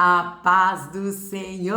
A paz do Senhor!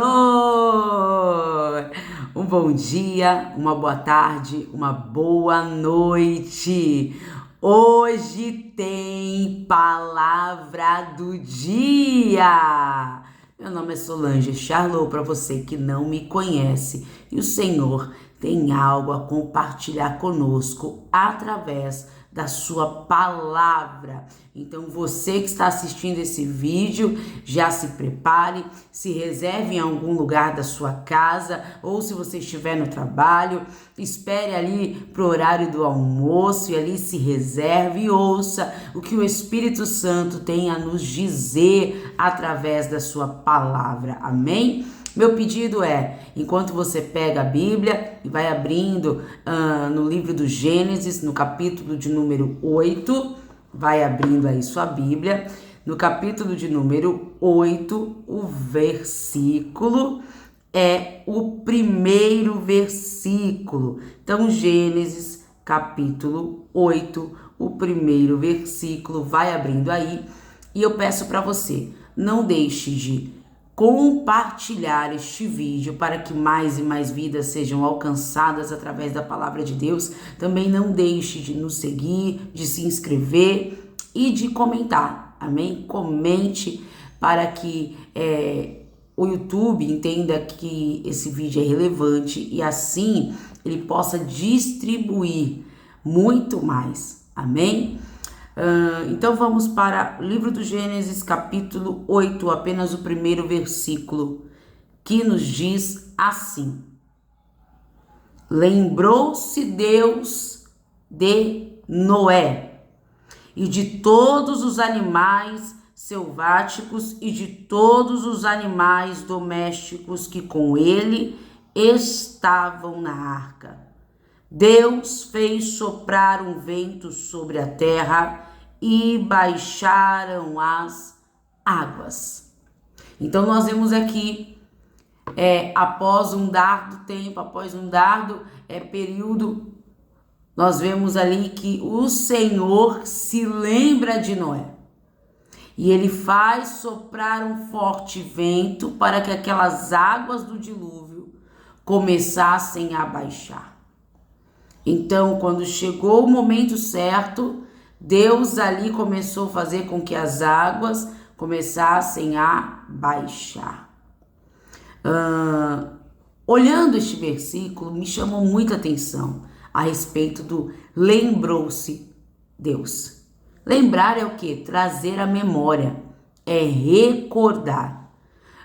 Um bom dia, uma boa tarde, uma boa noite. Hoje tem palavra do dia. Meu nome é Solange Charlot, para você que não me conhece, e o Senhor tem algo a compartilhar conosco através da sua palavra. Então você que está assistindo esse vídeo, já se prepare, se reserve em algum lugar da sua casa, ou se você estiver no trabalho, espere ali pro horário do almoço e ali se reserve e ouça o que o Espírito Santo tem a nos dizer através da sua palavra. Amém? Meu pedido é, enquanto você pega a Bíblia e vai abrindo no livro do Gênesis, no capítulo de número 8, vai abrindo aí sua Bíblia, no capítulo de número 8, o versículo é o primeiro versículo. Então, Gênesis, capítulo 8, o primeiro versículo, vai abrindo aí, e eu peço para você, não deixe de compartilhar este vídeo para que mais e mais vidas sejam alcançadas através da palavra de Deus. Também não deixe de nos seguir, de se inscrever e de comentar, amém? Comente para que o YouTube entenda que esse vídeo é relevante e assim ele possa distribuir muito mais, amém? Então vamos para o livro do Gênesis, capítulo 8, apenas o primeiro versículo, que nos diz assim: Lembrou-se Deus de Noé e de todos os animais selváticos e de todos os animais domésticos que com ele estavam na arca. Deus fez soprar um vento sobre a terra e baixaram as águas. Então nós vemos aqui, após um dardo tempo, após um dardo período, nós vemos ali que o Senhor se lembra de Noé. E ele faz soprar um forte vento para que aquelas águas do dilúvio começassem a baixar. Então, quando chegou o momento certo, Deus ali começou a fazer com que as águas começassem a baixar. Olhando este versículo, me chamou muita atenção a respeito do lembrou-se Deus. Lembrar é o quê? Trazer a memória, é recordar.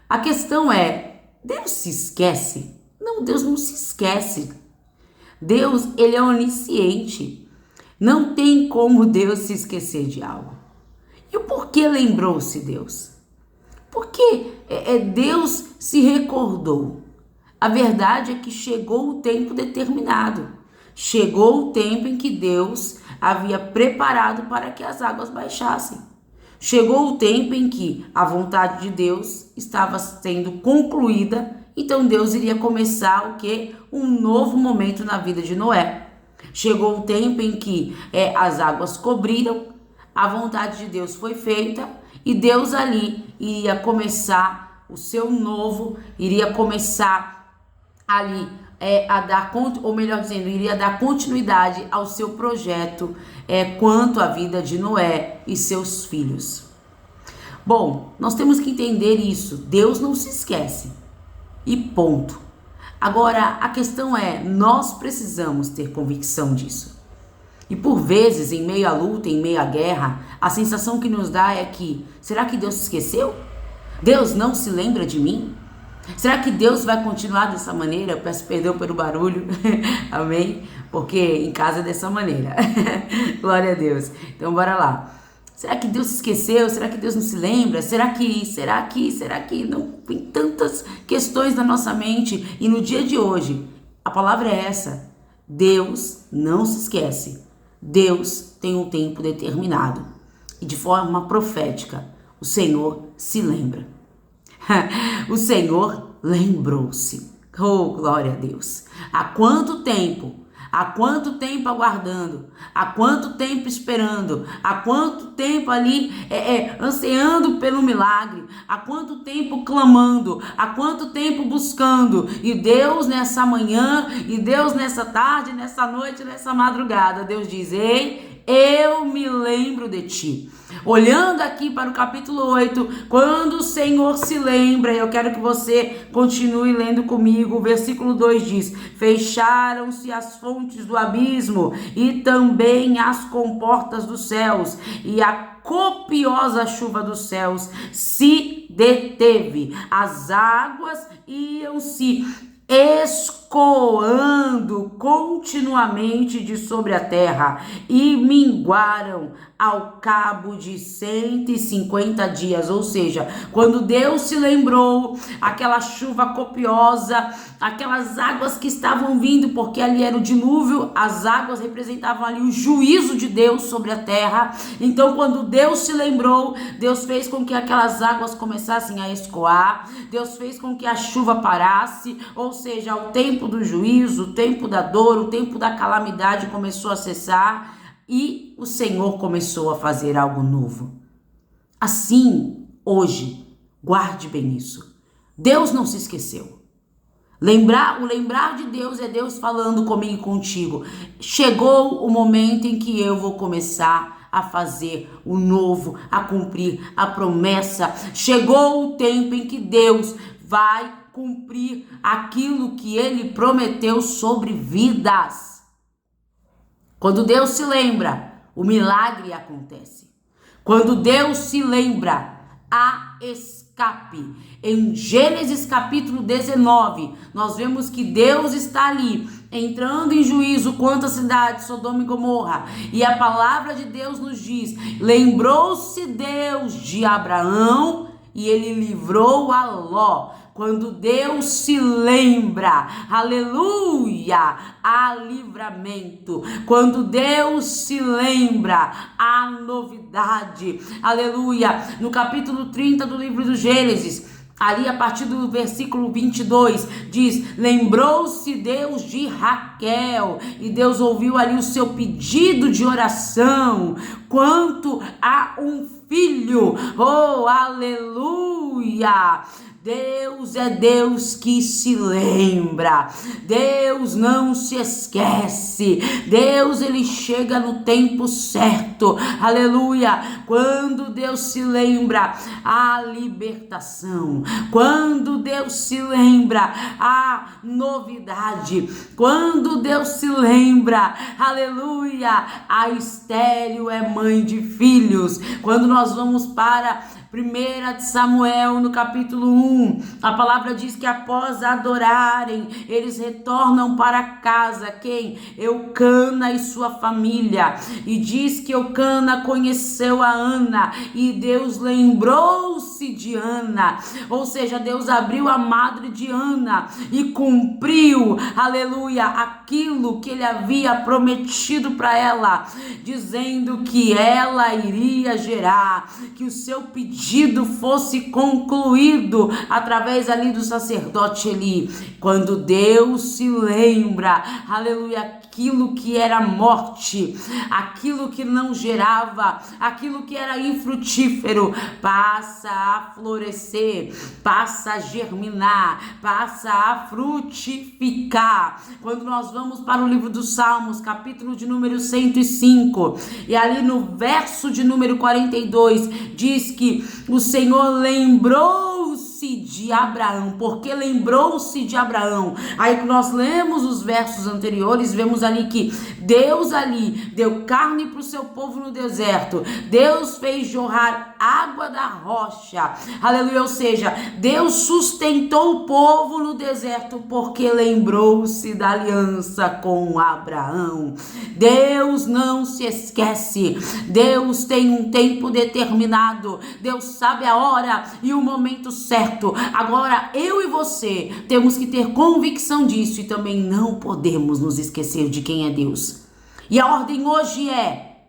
A questão é, Deus se esquece? Não, Deus não se esquece. Deus, ele é onisciente. Não tem como Deus se esquecer de algo. E o porquê lembrou-se Deus? Porque Deus se recordou. A verdade é que chegou o tempo determinado. Chegou o tempo em que Deus havia preparado para que as águas baixassem. Chegou o tempo em que a vontade de Deus estava sendo concluída. Então Deus iria começar o quê? Um novo momento na vida de Noé. Chegou o tempo em que as águas cobriram, a vontade de Deus foi feita e Deus ali iria começar o seu novo, iria começar ali a dar, ou melhor dizendo, iria dar continuidade ao seu projeto quanto à vida de Noé e seus filhos. Bom, nós temos que entender isso. Deus não se esquece. E ponto. Agora, a questão é, nós precisamos ter convicção disso. E por vezes, em meio à luta, em meio à guerra, a sensação que nos dá é que, será que Deus se esqueceu? Deus não se lembra de mim? Será que Deus vai continuar dessa maneira? Eu peço perdão pelo barulho, amém? Porque em casa é dessa maneira. Glória a Deus. Então, bora lá. Será que Deus se esqueceu? Será que Deus não se lembra? Será que não? Tem tantas questões na nossa mente. E no dia de hoje, a palavra é essa. Deus não se esquece. Deus tem um tempo determinado. E de forma profética, o Senhor se lembra. O Senhor lembrou-se. Oh, glória a Deus. Há quanto tempo Há quanto tempo aguardando? Há quanto tempo esperando? Há quanto tempo ali ansiando pelo milagre? Há quanto tempo clamando? Há quanto tempo buscando? E Deus nessa manhã, e Deus nessa tarde, nessa noite, nessa madrugada, Deus diz: ei, eu me lembro de ti. Olhando aqui para o capítulo 8, quando o Senhor se lembra, eu quero que você continue lendo comigo. O versículo 2 diz: fecharam-se as fontes do abismo e também as comportas dos céus, e a copiosa chuva dos céus se deteve. As águas iam se escoando continuamente de sobre a terra e minguaram ao cabo de 150 dias, ou seja, quando Deus se lembrou, aquela chuva copiosa, aquelas águas que estavam vindo, porque ali era o dilúvio, as águas representavam ali o juízo de Deus sobre a terra. Então, quando Deus se lembrou, Deus fez com que aquelas águas começassem a escoar, Deus fez com que a chuva parasse, ou seja, o tempo do juízo, o tempo da dor, o tempo da calamidade começou a cessar e o Senhor começou a fazer algo novo. Assim, hoje, guarde bem isso. Deus não se esqueceu. O lembrar de Deus é Deus falando comigo e contigo. Chegou o momento em que eu vou começar a fazer o novo, a cumprir a promessa. Chegou o tempo em que Deus vai cumprir aquilo que Ele prometeu sobre vidas. Quando Deus se lembra, o milagre acontece. Quando Deus se lembra, há escape. Em Gênesis capítulo 19, nós vemos que Deus está ali, entrando em juízo contra a cidade, Sodoma e Gomorra. E a palavra de Deus nos diz: lembrou-se Deus de Abraão e ele livrou a Ló. Quando Deus se lembra, aleluia, há livramento. Quando Deus se lembra, há novidade, aleluia. No capítulo 30 do livro do Gênesis, ali a partir do versículo 22, diz: lembrou-se Deus de Raquel, e Deus ouviu ali o seu pedido de oração, quanto a um filho, oh, aleluia. Deus é Deus que se lembra. Deus não se esquece. Deus, ele chega no tempo certo. Aleluia. Quando Deus se lembra, a libertação. Quando Deus se lembra, a novidade. Quando Deus se lembra, aleluia, a estéril é mãe de filhos. Quando nós vamos para 1 Samuel, no capítulo 1, a palavra diz que após adorarem, eles retornam para casa. Quem? Eucana e sua família. E diz que Eucana conheceu a Ana e Deus lembrou-se de Ana. Ou seja, Deus abriu a madre de Ana e cumpriu, aleluia, aquilo que ele havia prometido para ela, dizendo que ela iria gerar, que o seu pedido fosse concluído através ali do sacerdote Eli. Quando Deus se lembra, aleluia, aquilo que era morte, aquilo que não gerava, aquilo que era infrutífero, passa a florescer, passa a germinar, passa a frutificar. Quando nós vamos para o livro dos Salmos, capítulo de número 105, e ali no verso de número 42, diz que o Senhor lembrou-se de Abraão. Porque lembrou-se de Abraão? Aí que nós lemos os versos anteriores, vemos ali que Deus ali deu carne para o seu povo no deserto. Deus fez jorrar água da rocha. Aleluia. Ou seja, Deus sustentou o povo no deserto porque lembrou-se da aliança com Abraão. Deus não se esquece. Deus tem um tempo determinado. Deus sabe a hora e o momento certo. Agora, eu e você temos que ter convicção disso e também não podemos nos esquecer de quem é Deus. E a ordem hoje é: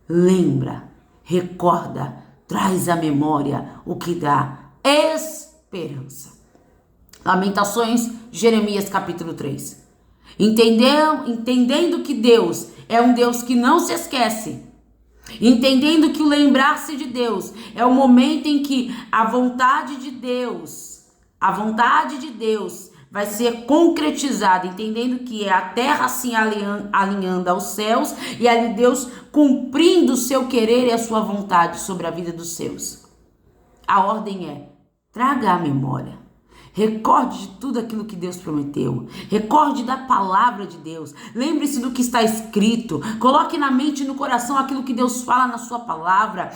lembra, recorda, traz à memória o que dá esperança. Lamentações, Jeremias capítulo 3. Entendendo que Deus é um Deus que não se esquece. Entendendo que o lembrar-se de Deus é o momento em que a vontade de Deus vai ser concretizada, entendendo que é a terra se alinhando aos céus e ali Deus cumprindo o seu querer e a sua vontade sobre a vida dos seus. A ordem é: traga a memória. Recorde de tudo aquilo que Deus prometeu. Recorde da palavra de Deus. Lembre-se do que está escrito. Coloque na mente e no coração aquilo que Deus fala na sua palavra.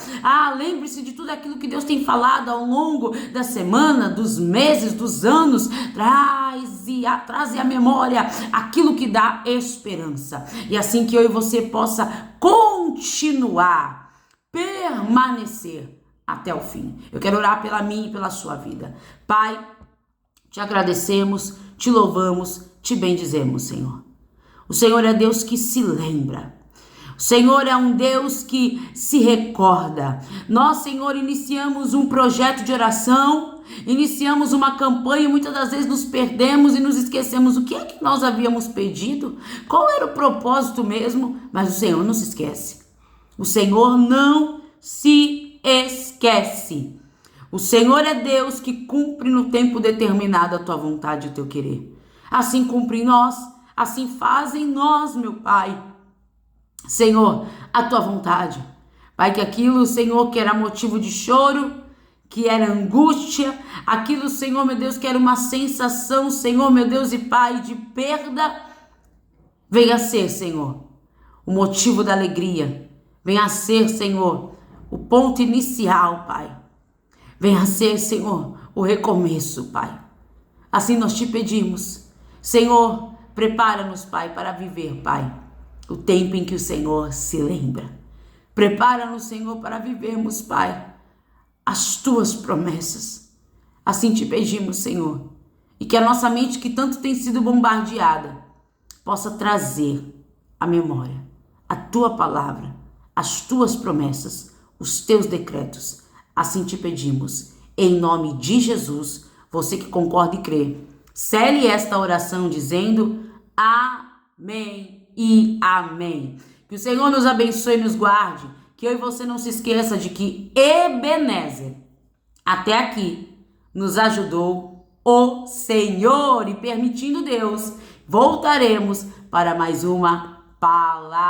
Lembre-se de tudo aquilo que Deus tem falado ao longo da semana, dos meses, dos anos. Traze à memória aquilo que dá esperança. E assim que eu e você possa continuar, permanecer até o fim. Eu quero orar pela minha e pela sua vida. Pai, te agradecemos, te louvamos, te bendizemos, Senhor. O Senhor é Deus que se lembra. O Senhor é um Deus que se recorda. Nós, Senhor, iniciamos um projeto de oração, iniciamos uma campanha e muitas das vezes nos perdemos e nos esquecemos o que é que nós havíamos pedido, qual era o propósito mesmo, mas o Senhor não se esquece. O Senhor não se esquece. O Senhor é Deus que cumpre no tempo determinado a tua vontade e o teu querer. Assim cumpre em nós, assim faz em nós, meu Pai. Senhor, a tua vontade. Pai, que aquilo, Senhor, que era motivo de choro, que era angústia, aquilo, Senhor, meu Deus, que era uma sensação, Senhor, meu Deus e Pai, de perda, venha a ser, Senhor, o motivo da alegria. Venha a ser, Senhor, o ponto inicial, Pai. Venha a ser, Senhor, o recomeço, Pai. Assim nós te pedimos. Senhor, prepara-nos, Pai, para viver, Pai, o tempo em que o Senhor se lembra. Prepara-nos, Senhor, para vivermos, Pai, as tuas promessas. Assim te pedimos, Senhor. E que a nossa mente, que tanto tem sido bombardeada, possa trazer à memória a tua palavra, as tuas promessas, os teus decretos. Assim te pedimos, em nome de Jesus. Você que concorda e crê, cele esta oração dizendo amém e amém. Que o Senhor nos abençoe e nos guarde. Que eu e você não se esqueça de que Ebenezer, até aqui, nos ajudou o Senhor. E permitindo Deus, voltaremos para mais uma palavra.